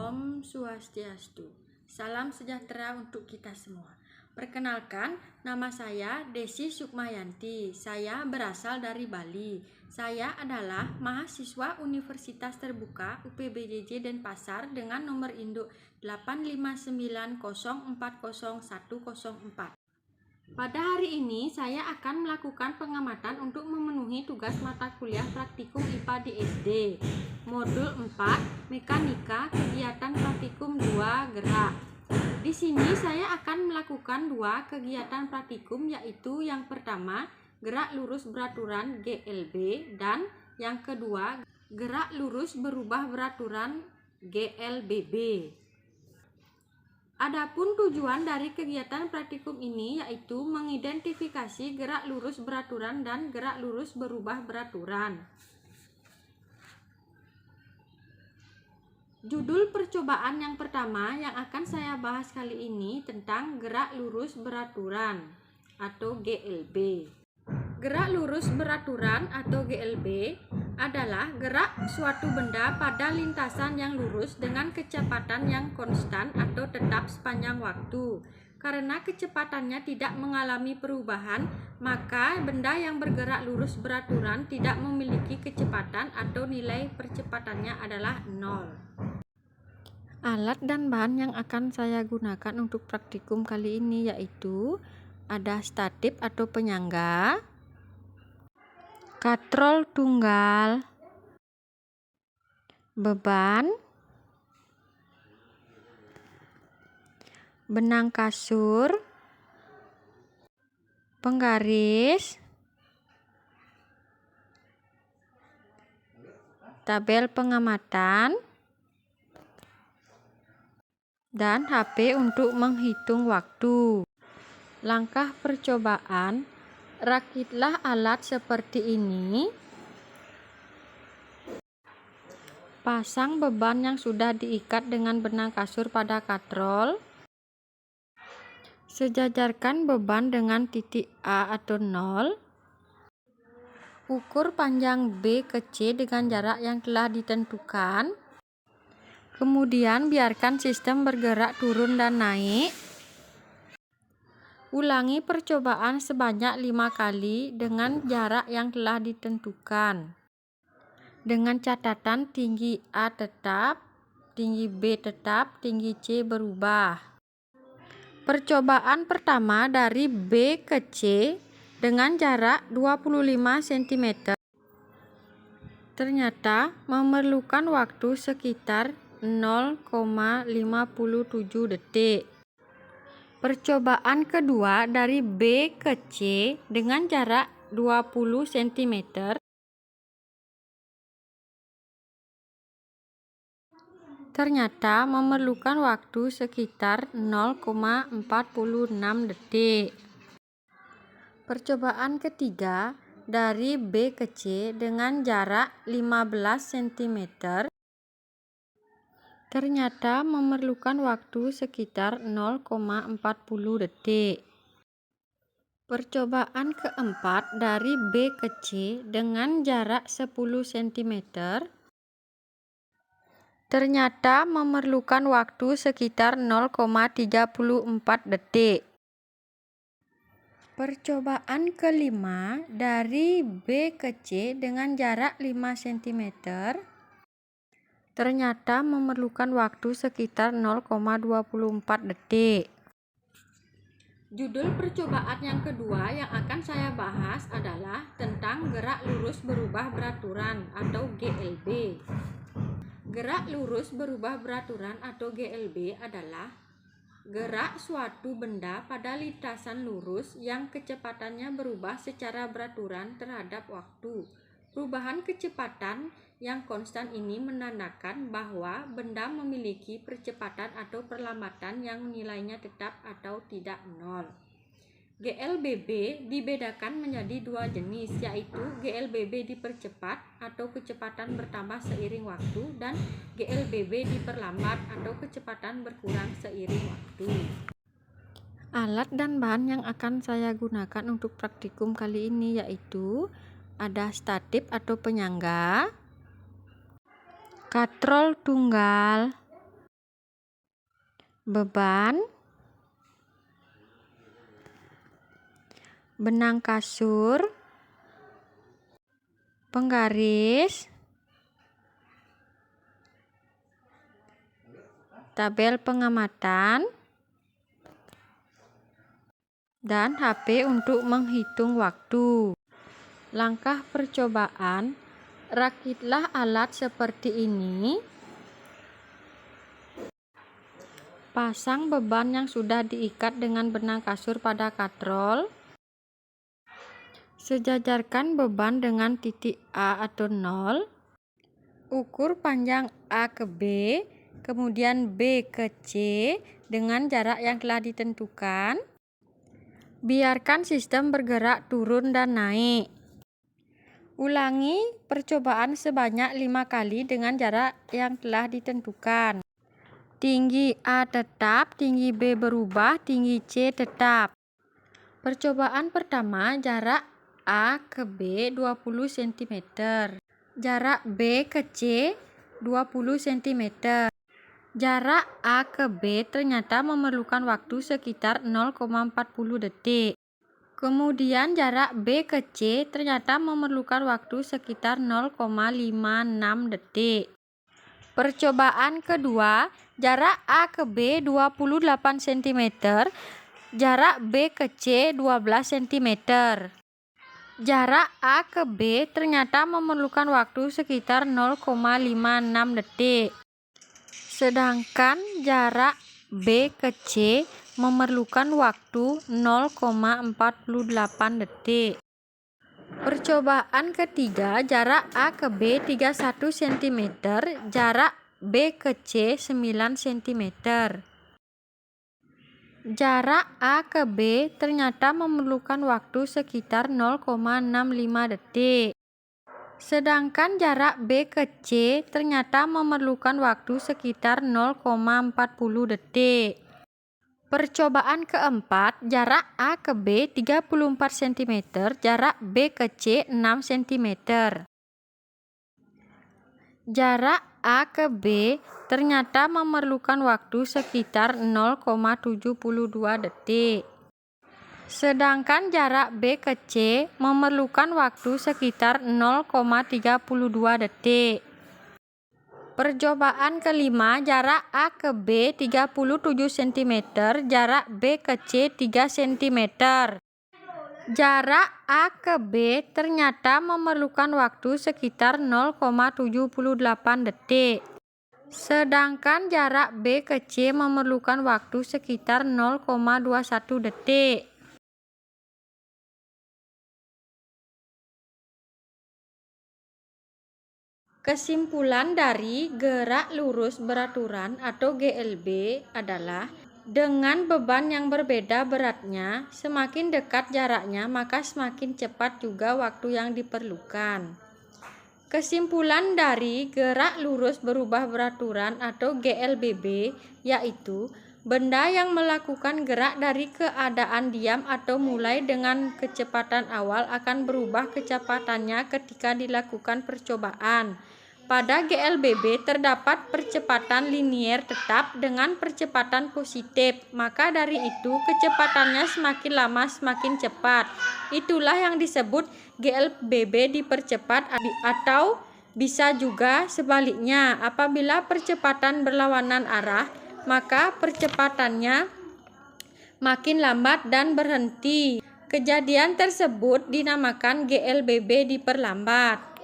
Om Swastiastu. Salam sejahtera untuk kita semua. Perkenalkan, nama saya Desi Sukmayanti. Saya berasal dari Bali. Saya adalah mahasiswa Universitas Terbuka UPBJJ Denpasar dengan nomor induk 859040104. Pada hari ini saya akan melakukan pengamatan untuk memenuhi tugas mata kuliah praktikum IPA di SD. Modul 4, Mekanika, kegiatan praktikum 2, gerak. Di sini saya akan melakukan 2 kegiatan praktikum, yaitu yang pertama, gerak lurus beraturan GLB, dan yang kedua, gerak lurus berubah beraturan GLBB. Adapun tujuan dari kegiatan praktikum ini yaitu mengidentifikasi gerak lurus beraturan dan gerak lurus berubah beraturan. Judul percobaan yang pertama yang akan saya bahas kali ini tentang gerak lurus beraturan atau GLB. Gerak lurus beraturan atau GLB adalah gerak suatu benda pada lintasan yang lurus dengan kecepatan yang konstan atau tetap sepanjang waktu. Karena kecepatannya tidak mengalami perubahan, maka benda yang bergerak lurus beraturan tidak memiliki kecepatan atau nilai percepatannya adalah 0. Alat dan bahan yang akan saya gunakan untuk praktikum kali ini yaitu ada statip atau penyangga, katrol tunggal, beban, benang kasur, penggaris, tabel pengamatan, dan HP untuk menghitung waktu. Langkah percobaan, rakitlah alat seperti ini. Pasang beban yang sudah diikat dengan benang kasur pada katrol. Sejajarkan beban dengan titik A atau 0. Ukur panjang B ke C dengan jarak yang telah ditentukan. Kemudian biarkan sistem bergerak turun dan naik. Ulangi percobaan sebanyak 5 kali dengan jarak yang telah ditentukan. Dengan catatan tinggi A tetap, tinggi B tetap, tinggi C berubah. Percobaan pertama dari B ke C dengan jarak 25 cm. Ternyata memerlukan waktu sekitar 0,57 detik. Percobaan kedua dari B ke C dengan jarak 20 cm. Ternyata memerlukan waktu sekitar 0,46 detik. Percobaan ketiga dari B ke C dengan jarak 15 cm. Ternyata memerlukan waktu sekitar 0,40 detik. Percobaan keempat dari B ke C dengan jarak 10 cm. Ternyata memerlukan waktu sekitar 0,34 detik. Percobaan kelima dari B ke C dengan jarak 5 cm. Ternyata memerlukan waktu sekitar 0,24 detik. Judul percobaan yang kedua yang akan saya bahas adalah tentang gerak lurus berubah beraturan atau GLB. Gerak lurus berubah beraturan atau GLB adalah gerak suatu benda pada lintasan lurus yang kecepatannya berubah secara beraturan terhadap waktu. Perubahan kecepatan yang konstan ini menandakan bahwa benda memiliki percepatan atau perlambatan yang nilainya tetap atau tidak 0. GLBB dibedakan menjadi 2 jenis, yaitu GLBB dipercepat atau kecepatan bertambah seiring waktu dan GLBB diperlambat atau kecepatan berkurang seiring waktu. Alat dan bahan yang akan saya gunakan untuk praktikum kali ini yaitu ada statip atau penyangga, katrol tunggal, beban, benang kasur, penggaris, tabel pengamatan, dan HP untuk menghitung waktu. Langkah percobaan, rakitlah alat seperti ini. Pasang beban yang sudah diikat dengan benang kasur pada katrol. Sejajarkan beban dengan titik A atau 0. Ukur panjang A ke B, kemudian B ke C dengan jarak yang telah ditentukan. Biarkan sistem bergerak turun dan naik. Ulangi percobaan sebanyak 5 kali dengan jarak yang telah ditentukan. Tinggi A tetap, tinggi B berubah, tinggi C tetap. Percobaan pertama, jarak A ke B 20 cm. Jarak B ke C 20 cm. Jarak A ke B ternyata memerlukan waktu sekitar 0,40 detik. Kemudian jarak B ke C ternyata memerlukan waktu sekitar 0,56 detik. Percobaan kedua, jarak A ke B 28 cm, jarak B ke C 12 cm. Jarak A ke B ternyata memerlukan waktu sekitar 0,56 detik. Sedangkan jarak B ke C memerlukan waktu 0,48 detik. Percobaan ketiga, jarak A ke B 31 cm, jarak B ke C 9 cm. Jarak A ke B ternyata memerlukan waktu sekitar 0,65 detik. Sedangkan jarak B ke C ternyata memerlukan waktu sekitar 0,40 detik. Percobaan keempat, jarak A ke B 34 cm, jarak B ke C 6 cm. Jarak A ke B ternyata memerlukan waktu sekitar 0,72 detik. Sedangkan jarak B ke C memerlukan waktu sekitar 0,32 detik. Percobaan kelima, jarak A ke B 37 cm, jarak B ke C 3 cm. Jarak A ke B ternyata memerlukan waktu sekitar 0,78 detik. Sedangkan jarak B ke C memerlukan waktu sekitar 0,21 detik. Kesimpulan dari gerak lurus beraturan atau GLB adalah dengan beban yang berbeda beratnya, semakin dekat jaraknya maka semakin cepat juga waktu yang diperlukan. Kesimpulan dari gerak lurus berubah beraturan atau GLBB yaitu benda yang melakukan gerak dari keadaan diam atau mulai dengan kecepatan awal akan berubah kecepatannya ketika dilakukan percobaan. Pada GLBB terdapat percepatan linier tetap dengan percepatan positif, maka dari itu kecepatannya semakin lama semakin cepat. Itulah yang disebut GLBB dipercepat atau bisa juga sebaliknya. Apabila percepatan berlawanan arah, maka percepatannya makin lambat dan berhenti. Kejadian tersebut dinamakan GLBB diperlambat.